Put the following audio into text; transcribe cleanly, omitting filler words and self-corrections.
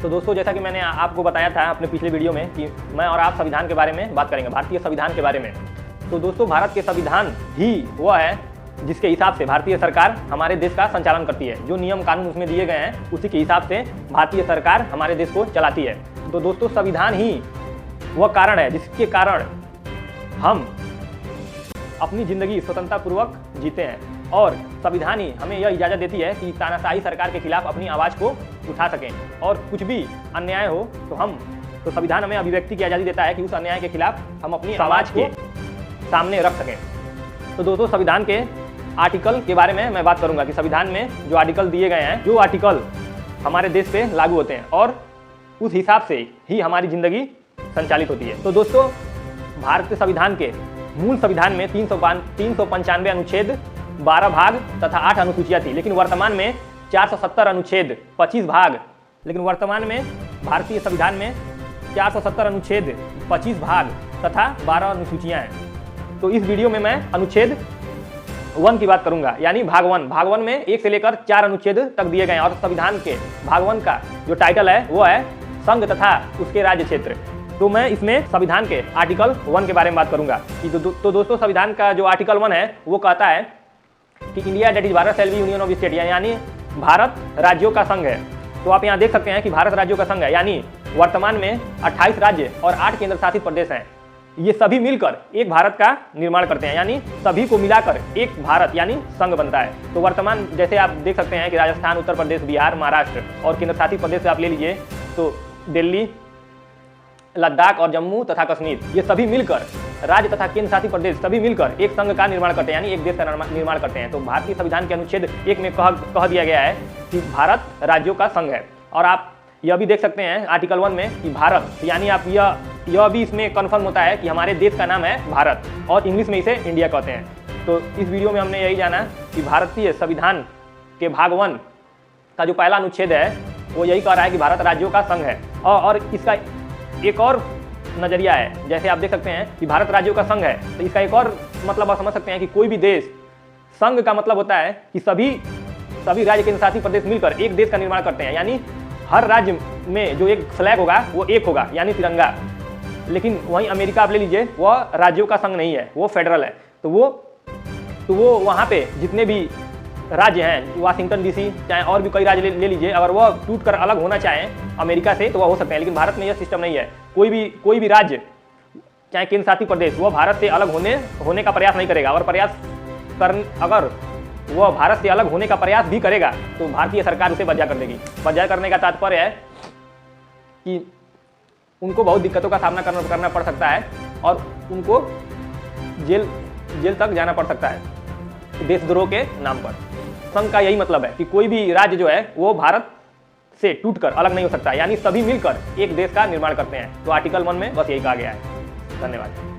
तो दोस्तों, जैसा कि मैंने आपको बताया था अपने पिछले वीडियो में कि मैं और आप संविधान के बारे में बात करेंगे, भारतीय संविधान के बारे में। तो दोस्तों, भारत के संविधान ही वह है जिसके हिसाब से भारतीय सरकार हमारे देश का संचालन करती है। जो नियम कानून उसमें दिए गए हैं उसी के हिसाब से भारतीय सरकार हमारे देश को चलाती है। तो दोस्तों, संविधान ही वह कारण है जिसके कारण हम अपनी ज़िंदगी स्वतंत्रतापूर्वक जीते हैं, और संविधान ही हमें यह इजाज़त देती है कि तानाशाही सरकार के खिलाफ अपनी आवाज़ को उठा सकें, और कुछ भी अन्याय हो तो संविधान हमें अभिव्यक्ति की आज़ादी देता है कि उस अन्याय के खिलाफ हम अपनी आवाज़ को सामने रख सकें। तो दोस्तों, संविधान के आर्टिकल के बारे में मैं बात करूंगा कि संविधान में जो आर्टिकल दिए गए हैं, जो आर्टिकल हमारे देश पे लागू होते हैं और उस हिसाब से ही हमारी ज़िंदगी संचालित होती है। तो दोस्तों, भारतीय संविधान के मूल संविधान में 395 अनुच्छेद, 12 भाग तथा 8 अनुसूचियाँ थी, लेकिन वर्तमान में 470 अनुच्छेद, 25 भाग, लेकिन वर्तमान में भारतीय संविधान में 470 अनुच्छेद, 25 भाग तथा 12 अनुसूचियाँ हैं। तो इस वीडियो में मैं अनुच्छेद 1 की बात करूंगा, यानी भाग 1। भाग 1 में 1 से लेकर 4 अनुच्छेद तक दिए गए हैं, और संविधान के भाग 1 का जो टाइटल है वो है संघ तथा उसके राज्य क्षेत्र। तो मैं इसमें संविधान के आर्टिकल 1 के बारे में बात करूंगा कि तो दोस्तों, संविधान का जो आर्टिकल 1 है वो कहता है कि India that is Bharat shall be union of state, यानी भारत राज्यों का संघ है। तो आप यहाँ देख सकते हैं कि भारत राज्यों का संघ है, यानी वर्तमान में 28 राज्य और 8 केंद्र शासित प्रदेश हैं। ये सभी मिलकर एक भारत का निर्माण करते हैं, यानी सभी को मिलाकर एक भारत यानी संघ बनता है। तो वर्तमान जैसे आप देख सकते हैं कि राजस्थान, उत्तर प्रदेश, बिहार, महाराष्ट्र और केंद्र शासित प्रदेश आप ले लीजिए तो दिल्ली, लद्दाख और जम्मू तथा कश्मीर, ये सभी मिलकर राज्य तथा केंद्र शासित प्रदेश सभी मिलकर एक संघ का निर्माण करते हैं, यानी एक देश का निर्माण करते हैं। तो भारतीय संविधान के अनुच्छेद 1 में कह दिया गया है कि भारत राज्यों का संघ है। और आप यह भी देख सकते हैं आर्टिकल 1 में कि भारत, यानी आप यह भी इसमें कन्फर्म होता है कि हमारे देश का नाम है भारत, और इंग्लिश में इसे इंडिया कहते हैं। तो इस वीडियो में हमने यही जाना कि भारतीय संविधान के भाग 1 का जो पहला अनुच्छेद है वो यही कह रहा है कि भारत राज्यों का संघ है। और इसका एक और नज़रिया है, जैसे आप देख सकते हैं कि भारत राज्यों का संघ है, तो इसका एक और मतलब आप समझ सकते हैं कि कोई भी देश, संघ का मतलब होता है कि सभी राज्य केंद्र शासित प्रदेश मिलकर एक देश का निर्माण करते हैं, यानी हर राज्य में जो एक फ्लैग होगा वो एक होगा, यानी तिरंगा। लेकिन वहीं अमेरिका आप ले लीजिए, वह राज्यों का संघ नहीं है, वो फेडरल है। तो वो वहाँ पे जितने भी राज्य हैं, वाशिंगटन डीसी चाहे और भी कई राज्य ले लीजिए, अगर वह टूट कर अलग होना चाहें अमेरिका से तो वह हो सकते हैं, लेकिन भारत में यह सिस्टम नहीं है। कोई भी राज्य चाहे केंद्र शासित प्रदेश वह भारत से अलग होने का प्रयास नहीं करेगा, और अगर वह भारत से अलग होने का प्रयास भी करेगा तो भारतीय सरकार उसे बर्जा कर देगी। बर्जा करने का तात्पर्य है कि उनको बहुत दिक्कतों का सामना करना पड़ सकता है, और उनको जेल तक जाना पड़ सकता है देशद्रोह के नाम पर। संघ का यही मतलब है कि कोई भी राज्य जो है वो भारत से टूटकर अलग नहीं हो सकता, यानी सभी मिलकर एक देश का निर्माण करते हैं। तो आर्टिकल 1 में बस यही कहा गया है। धन्यवाद।